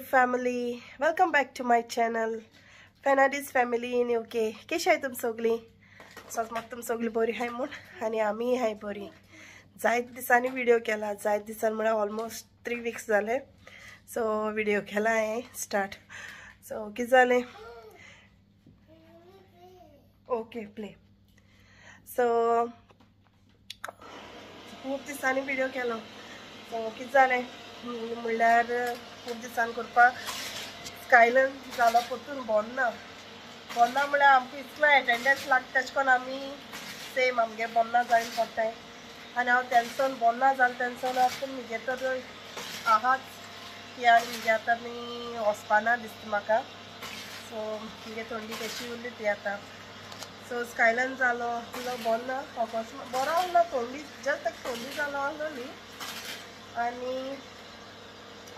YouTube family, welcome back to my channel Fenadi's family in UK. कशी आहे तुम सगळी? सो मग तुम सगळी बरी आहे म्हण आणि आम्ही आहे बरी. जायत दिसांनी व्हिडिओ केला. जायत दिसान म्हणजे ऑलमोस्ट 3 weeks झाले. सो व्हिडिओ केला आहे स्टार्ट. सो किती झाले? Okay play. सो खूप दिसांनी व्हिडिओ केला. सो किती झाले म्हणल्यार खूप दिसान करपाक स्कायलन जालो परतून बोन्ना म्हणल्यार आमकां इतलो एटेंडन्स लागता तेश कोन्न आमी सेम आमगे बोन्ना जायन पडटाय आनी हांव टेंशन बोन्ना जालें टेंशन आसून म्हगे तर आहाच की आनी म्हगे आतां न्ही वचपाना दिसता म्हाका. सो म्हगे थंडी कशी उरली ती आतां. सो स्कायलन जालो बोन्ना अकस्मात बरो आहलो थंडी जस्ट थंडी जालो आहलो न्ही आनी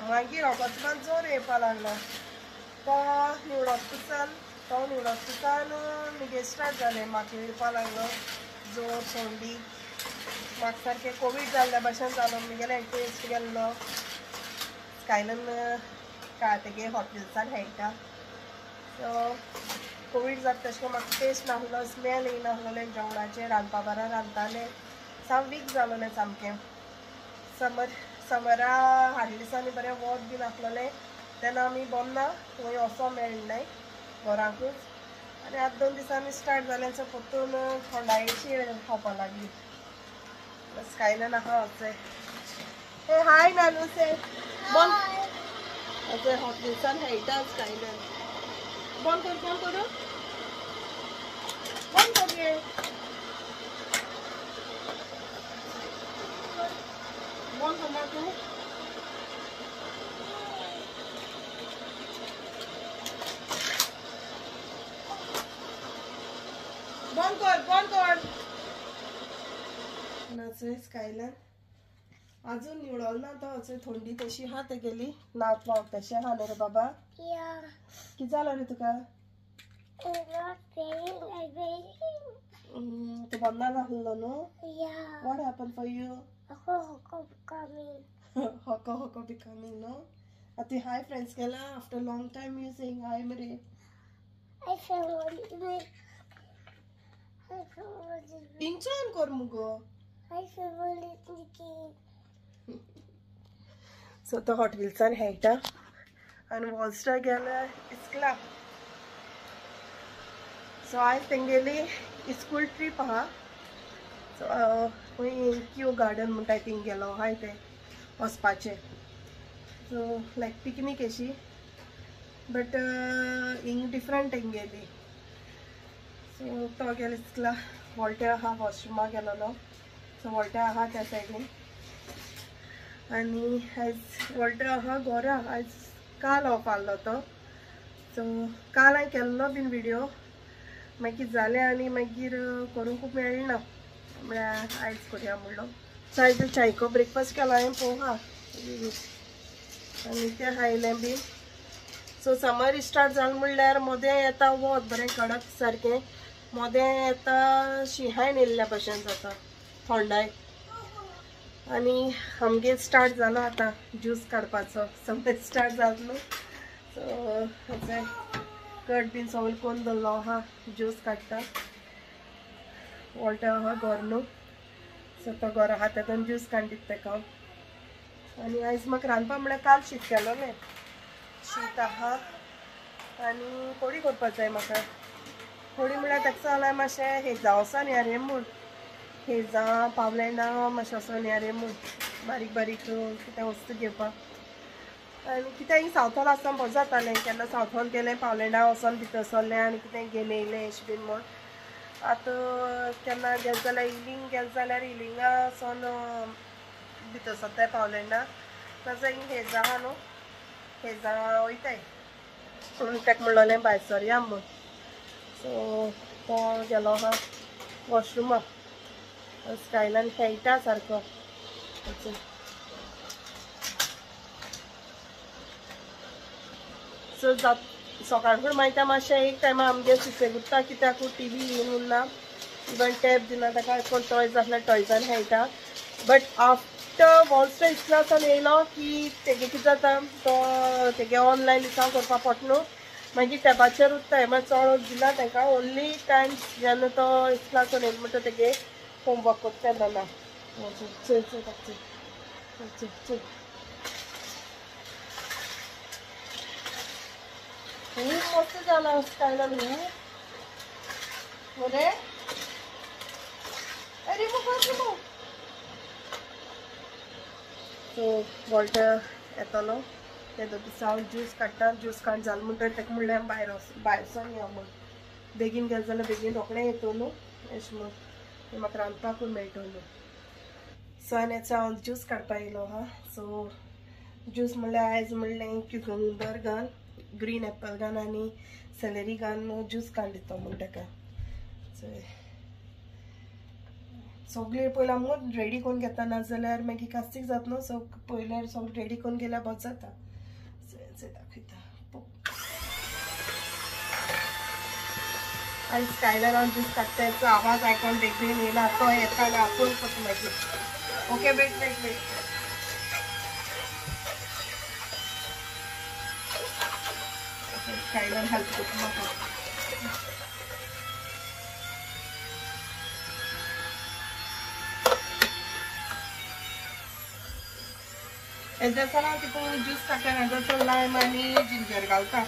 मागीर अकस्मात जोर येवपा लागलो. तो निवडोसान म्हगे स्टार्ट जालें म्हाका येवपा लागलो जोर थंडी. म्हाका सारकें कोवीड जाल्ल्या भशेन जालो. म्हगेलो टेस्ट गेल्लो. स्कायलन तेगे हॉटेल्सान खेळटा. सो कोवीड जाता तशें करून म्हाका टेस्ट नासलो स्मेल येयनासलोलें जेवणाचें. रांदपा बरें रांदतालें. साम वीक जालोलें सामकें. समरा हाडले दिसांनी बरें वत बीन आसलोलें तेन्ना आमी बोन्ना थंय वचो मेळनाय घराकूच. आनी आतां 2 दिसांनी स्टार्ट जालें. सो परतून थंडायेची खावपा लागली. स्कायलन आहा वचय. हे हाय नानू से बंद वचय हॉटेल्सान खेळटा स्कायलन. बंद कर बंद कर गे. बंद कर ना तू. बंद कर नाचय स्कायलन अजून निवडल ना तो अचय थंडी तशी हा ते गेली नाक वाग तशें हा न्ही रे बाबा. कितें जालो रे तुका? तू बोन्ना नासलो न्हू. What happen for you? Hoko becoming no. Ati hi friends kela after long time you saying hi mere. I feel Pinchan kor mugo. I feel So the Hot Wheelsan heita and Wallstar gela iskla. So I think school trip ha. So Q garden म्हणटा thing गेलो हाय ते वचपाचें. सो लायक picnic अशी but हिंग different हिंग गेली. सो तो गेलो इतला वॉल्टे आहा वॉशरुमा गेलोलो. सो वॉल्टे आहा त्या सायडीन आनी आयज वॉल्टे आहा घरा. आयज काल ऑफ आहलो तो. सो काल हांवें केल्लो बीन व्हिडिओ मागीर जालें आनी मागीर करूंक मेळना म्हळ्यार आयज करया म्हणलो. सो आयज चायको ब्रेकफास्ट केलो हांवें पोहा आनी तें खायलें बी. सो समर स्टार्ट जालें म्हणल्यार मोदें येता वत बरें कडक सारकें. मोदें येता शिंहायन येयल्ल्या भशेन जाता थंडाय. आनी आमगे स्टार्ट जालो आतां ज्यूस काडपाचो. समर स्टार्ट जालो न्हू. सो कट बीन सगळें करून दवरलो आहा ज्यूस काडटा. वॉल्टर आहा घर न्हू. सो तो घर आहा तेतून ज्यूस काडून दिता ताका. आनी आयज म्हाका रांदपा म्हळ्यार काल शीत केलोलें. शीत आहा आनी कोडी करपाक जाय म्हाका. कोडी म्हळ्यार ताका सांगलें मातशें हेजा वचोन या रे म्हूण. हेजा पावलेंडा मातशें वचोन या रे म्हूण बारीक बारीक कितें वस्तू घेवपाक. आनी कितें हिंग सावथ हॉल आसतना बरें जातालें. केन्ना सावथ हॉल गेलें पावलेंडा वचोन भितर सरलें आनी कितें घेवन येयलें अशें बीन म्हूण. आतां केन्ना गेलें जाल्यार हिलिंग गेलें जाल्यार हिलिंगा सोन भितर सरताय पावलेंडा. ताजो हिंग हेजा आहा न्हू. हेजा वयताय म्हणून ताका म्हणलोलें भायर सरया म्हूण. सो तो गेलो आहा वॉशरुमा. स्कायलन खेळटा सारको. सो सकाळ फुडें मागीर मातशें एक टायमा आमगे सुसेगुत्ता कित्याक टीव्ही येवन उरना. इवन टॅब दिना ताका कोण टॉयज आसल्यार टॉयजान खेळटा. बट डायरेक्ट वॉल्स्टर इस्लासान येयलो की तेगे कितें जाता तो तेगे ऑनलायन लिसांव करपा पडटा न्हू मागीर टॅबाचेर उत्ताय मागीर चड दिना तांकां ओन्ली टायम्स जेन्ना तो इस्लासान येयलो म्हणटा तेगे होमवर्क कोत्ता तेन्ना चल चल चल चल चल खूब मस्त जाला स्टायलान बरे अरे रिमूव सो वॉल्टर येतलो ते दिसा हांव ज्यूस काडटा ज्यूस काड जालें म्हणटकीर ताका म्हणलें भायरसून यो म्हूण बेगीन गेले जाल्यार बेगीन रोखडें येतो न्हू अशें म्हूण म्हाका रांदपाकूय मेळटो न्हू सो आनी हांव ज्यूस काडपा येयलो हा सो ज्यूस म्हणल्यार आयज म्हणलें क्युकंबर घाल ग्रीन एप्पल घाल आनी सेलरी घालून ज्यूस काड दिता म्हूण ताका सगळें पयलीं आमूच रेडी करून घेता नाजाल्यार मागीर कास्तीक जाता न्हू सो पयलें सगळें रेडी करून गेल्यार बरें जाता दाखयता आनी स्टायलान हांव ज्यूस काडटा हेचो आवाज आयकोन बेगीन येयला तो येता आनी आपूण करता मागीर ओके वेट स्टायलान हेल्प करता म्हाका हेजो ना तितून ज्यूस काडटा हेजो लायम आनी जिंजर घालता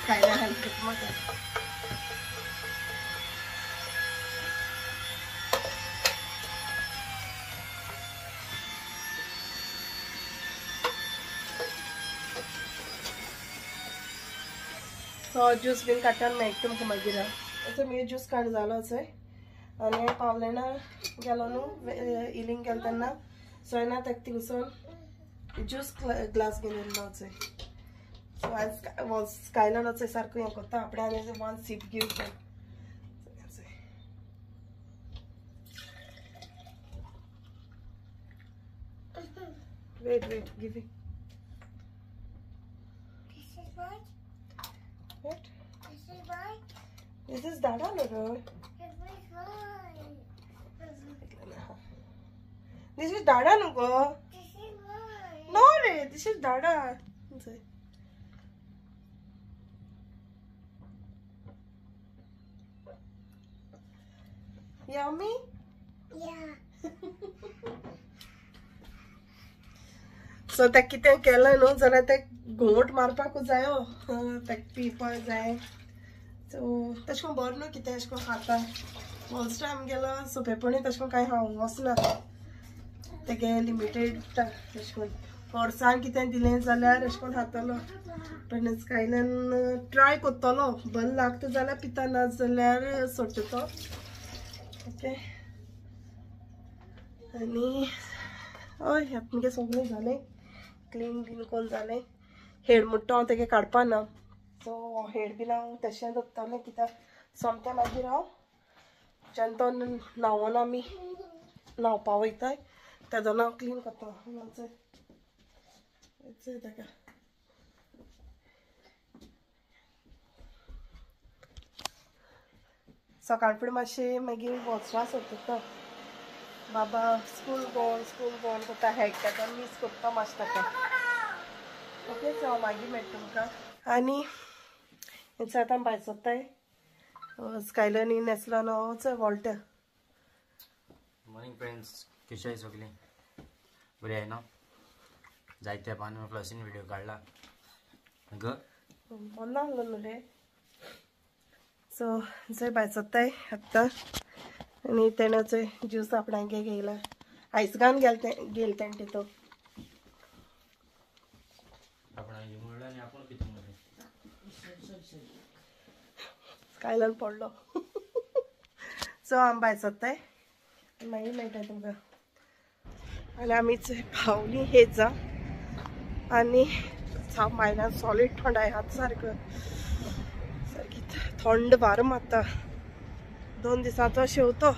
स्टायलान हेल्प करता म्हाका सो ज्यूस बीन काडटा मेळटा तुमकां मागीर असो मी ज्यूस काड जालो चोय आनी पावलें ना गेलो न्हू इलिंग गेलो तेन्ना सो ना ताका थिंगसून ज्यूस ग्लास घेवन येयलो चोय सो आयज स्कायलान चोय सारको हें कोत्ता आपणें आनी वन सीप घेवचें weight giving This is Dada, no? This is Dada, no? No, re. This is Dada. Yummy? Yeah. So, ते कितें केलें न्हू जाल्यार ते घोंट मारपाकूच जायो ताका पिवपाक जाय सो तशें करून बरें न्हू कितें अशें करून खाता फर्स्ट टायम गेलो सो पेपणी तशें करून कांय खावंक वचना तेगे लिमिटेड अशें करून वर्सान कितें दिलें जाल्यार अशें करून खातलो पण स्कायलान ट्राय करतलो बरें लागता जाल्यार पिता ना जाल्यार सोडटा तो ओके आनी हय आमगे सगळें जालें क्लीन बीन करून जालें हेड म्हणटा हांव तेगे काडपा ना सो हेड बीन हांव तशें दवरतलें कित्याक सोमतें मागीर हांव जेन्ना तो न्हांवोन आमी न्हांवपा वयताय तेदो हांव क्लीन करता ताका सकाळ फुडें मातशें मागीर वचपा सोदता बाबा स्कूल गोवन करता हेड ताका मीस करता मातशें ताका ओके सो हांव मागीर मेळटा तुमकां आनी हेंच आतां भायर सरताय स्कायलानी नेसला न्हू चल वॉल्टर मॉर्निंग फ्रेंड्स कशें आहाय सगळीं बरें आहाय न्हू जायत्या पान प्लसीन व्हिडिओ काडला ग मोन्ना आहलो न्हू रे सो चोय भायर सरताय आतां आनी तेणें चोय ज्यूस आपणागे घेयला आयसगान गेल तेणे तो स्कायलान पडलो सो आमी भायर सरताय मागीर मेळटा तुमकां आनी आमी पावली हेजा आनी भायल्यान सॉलीड थंडाय आतां सारको सारकी थंड वारो मारता 2 दिसांचो शेवतो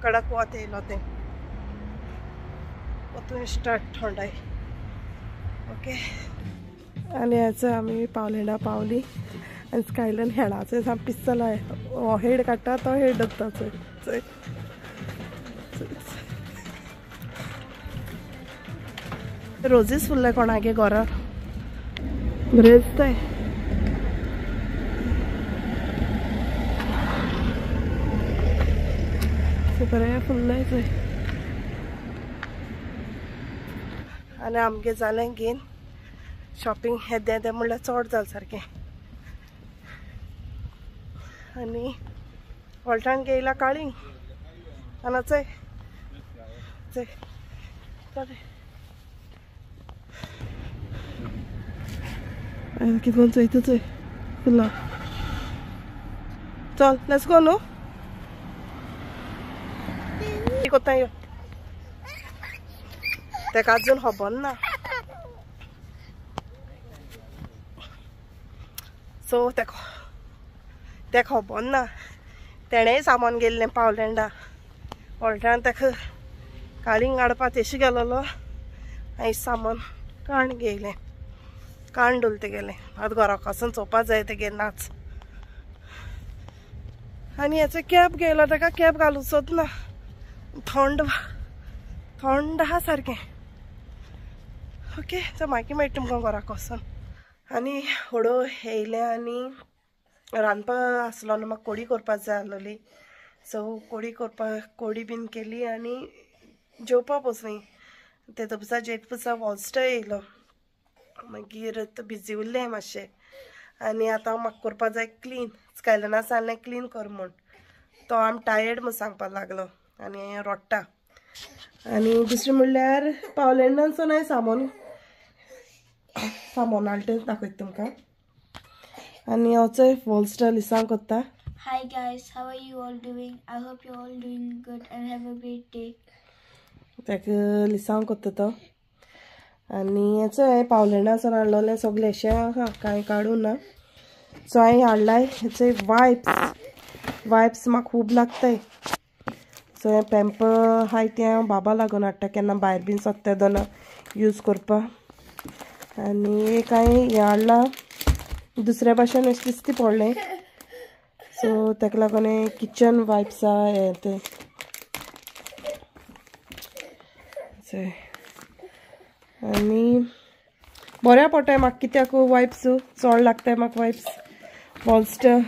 कडक वत येयलो तें वतून स्टार्ट थंडाय ओके आनी हेचो आमी पावलें पावली आनी स्कायलान हेडाचो साम पिस्तलाय हो हेड काडटा तो हेड धरता चोय रोजीस फुल्ले कोणागे घरा बरें दिसताय बरें फुल्ले थंय आनी आमगे जालें घेन शॉपिंग येदें म्हणल्यार चड जालें सारकें आनी वॉल्टान घेयला काळींग आनी चय चय कितें चोयता चोय फुलां चल लेट्स गो न्हू कोत्ता यो तेका अजून खबर ना सो तेका खबर ना तेणेय सामान गेल्लें पावलँडा वॉल्टान तेका काळींग हाडपा तेशी गेलोलो हांवें सामान काण घेयलें काण डोलते गेलें आतां घरा वचून चोवपा जाय तेगे नाच आनी हेचो कॅप घेयलो तेका कॅप घालूचोच ना थंड आहा सारकें ओके सो मागीर मेळटा तुमकां घराक वचून आनी हळू येयलें आनी रांदपा आसलो न्हू म्हाका कोडी करपा जाय आसलोली सो कोडी बीन केली आनी जेवपा बसलीं ते दोबसा जेतपुसा वॉल्स्टर येयलो मागीर बिजी उरलें मातशें आनी आतां म्हाका करपा जाय क्लीन स्कायलना सांगलें क्लीन कर म्हूण तो आम टायर्ड म्हूण सांगपा लागलो आनी रोडटा आनी दुसरें म्हणल्यार पावलँडानसून हांवें सामान हाडटा दाखयता तुमकां आनी हांव चोय वॉल्स्टर लिसांग कोत्ता Hi guys, how are you all doing? I hope you're all doing good and have a great day. तेका लिसांग कोत्ता तो आनी हेचो हांवें पावलँडासून हाडलोलें सगलें अशें आहा कांय काडूं ना सो हांवें हाडलाय हेचो वायप्स म्हाका खूब लागताय सो हें पॅम्पर हाय तें हांव बाबा लागून हाडटा केन्ना भायर बीन सोदता दोना यूज करपा आनी एक हांवें हें हाडलां दुसऱ्या भाशेन अशें दिसता पडलें सो तेका लागून हें किचन वायप्स आहा हें तें आनी बऱ्या पडटाय म्हाका कित्याक वायप्स चड लागताय म्हाका वायप्स वॉल्स्टर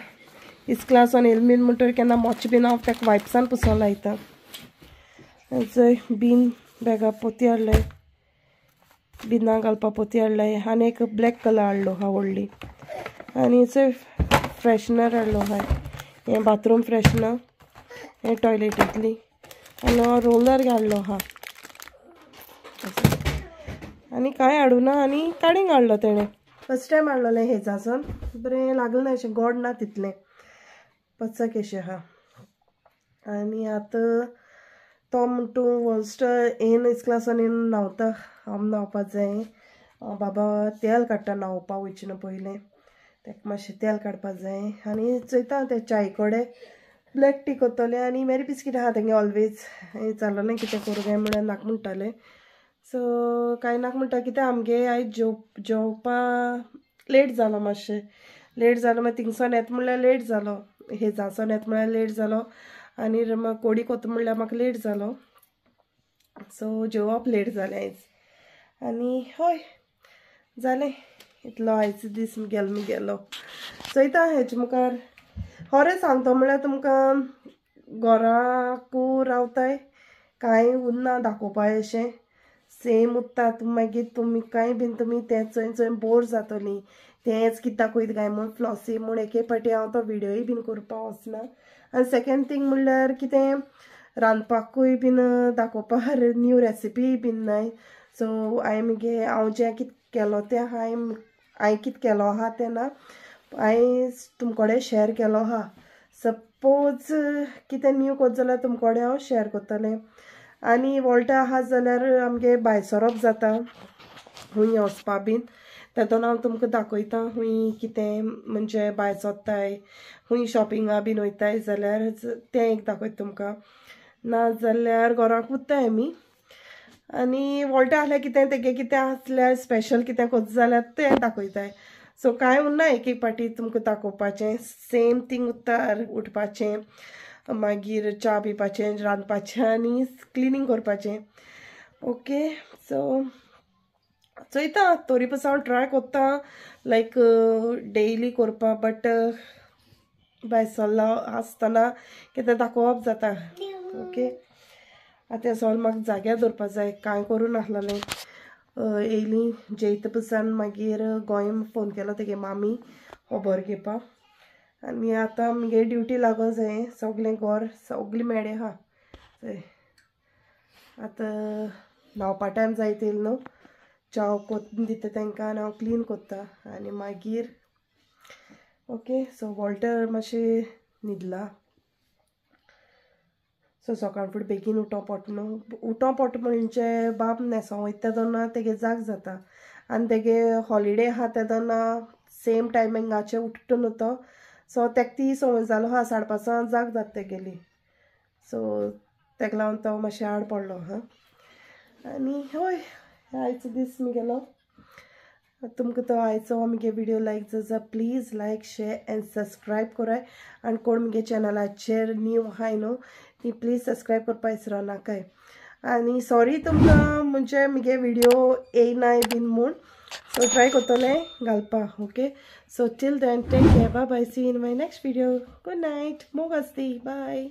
इस्क्लासान येयलें बीन म्हणटरी केन्ना मोच बीन हांव तेका वायप्सान पुसों लायता चोय बीन बॅगा पोती हाडलाय बिना घालपा पोती हाडलाय आनी एक ब्लॅक कलर हाडलो हा व्हडली आनी चोय फ्रेशनर हाडलो हाय हें बाथरूम फ्रेशनर हें टॉयलेटींतली आनी रोलर हाडलो हा आनी कांय हाडूं ना आनी काडींग हाडलो तेणें फर्स्ट टायम हाडलोलें हेजासून बरें लागलें ना अशें गोड ना तितलें पचक अशें आहा आनी आतां तो म्हणटू वॉल्स्टर येन इस्क्लासान येन न्हांवता हांव न्हांवपा जाय बाबा तेल काडटा न्हांवपा वयचें पयलें तेका मातशें तेल काडपा जाय आनी चोयता तें चाय कोडे ब्लॅक टी कोत्तोलें आनी मॅरी बिस्कीट आहा तेंगे ऑलवेज चाललोलें कितें करूं काय म्हळ्यार नाका म्हणटालें सो कांय नाका म्हणटा कितें आमगे आयज जेवपा लेट जालो मातशें लेट जालो मागीर थिंगसान येता म्हणल्यार लेट जालो हेजासून येता म्हणल्यार लेट जालो आनी म्हाका कोडी कोत्ता म्हणल्यार म्हाका लेट जालो सो जेवप लेट जालें आयज आनी हय जालें इतलो आयज दीस गेलो चोयता हेचे मुखार खरें सांगता म्हणल्यार तुमकां घराकू रावताय कांय उरना दाखोवपाक अशें सेम उत्ता मागीर तुमी कांय बीन तुमी तें चोय बोर जातलीं तेंच कितें दाखयता काय म्हूण फ्लॉसी म्हूण एके पाटी हांव तो विडियोय बीन करपा वचना आनी सेकेंड थिंग म्हणल्यार कितें रांदपाकूय बीन दाखोवपा न्यू रेसिपी बीन नाय सो हांव जें कितें केलो तें हांवें कितें केलो आहा तें ना हांवें तुमकोडे शेअर केलो आहा सपोज कितें न्यू कोत जाल्यार तुमकोडे हांव शेअर कोत्तलें आनी वॉल्टा आहा जाल्यार आमगे भायसरोप जाता खूंय वचपा बीन तेतून हांव तुमकां दाखयतां खूंय कितें म्हणजे भायर सोदताय खूंय शॉपिंगा बीन वयताय जाल्यार तें एक दाखयता तुमकां ना जाल्यार घराक उरताय आमी आनी वॉल्टा आहल्यार कितें तेगे कितें आसल्यार स्पेशल कितें कोत जाल्यार तें दाखयताय सो कांय उरना एक एक पाटी तुमकां दाखोवपाचें सेम थिंग उत्तार उठपाचें मागीर च्या पिवपाचें रांदपाचें आनी क्लिनींग करपाचें ओके सो चोयता तरी पासून हांव ट्राय कोत्ता लायक डेयली कोरपा बट भायर सरला आसतना कितें दाखोवप जाता ओके आतां सोल म्हाका जाग्यार दवरपा जाय कांय करूं नासलेलें येयली जेयता पसन मागीर गोंय फोन केलो तेगे मामी खबर घेवपा आनी आतां म्हगे ड्युटी लागो जाय सगलें घर सगळें मेळ्ळें आहा आतां न्हांवपा टायम जायत येयलो न्हू चाव कोत्तून दिता तांकां आनी हांव क्लीन कोत्ता आनी मागीर ओके सो वॉल्टर मातशें न्हिदला सो सकाळ फुडें बेगीन उठो पडटा न्हू उठो पडटा म्हणजे बाब न्हेसो वयता तेदोना तेगे जाग जाता आनी तेगे हॉलिडे आहा तेदोना सेम टायमिंगाचे उठटा न्हू तो सो तेका ती संवय जालो आहा 5:30 जाग जाता तेगेली सो तेका लागून तो मातशें आड पडलो हा आनी हय आयचो दीस म्हगेलो तुमकां तो आयचो म्हगे विडियो लायक जाता please like share and subscribe कराय आनी कोण म्हगे चॅनलाचेर न्यू आहाय न्हू ती प्लीज सबस्क्रायब करपा विसरो नाकाय आनी सॉरी तुमकां म्हणजे म्हगे विडियो येयनाय बीन म्हूण सो ट्राय करतलें घालपा okay so till then take care bye bye see in my next video good night मोग आसती बाय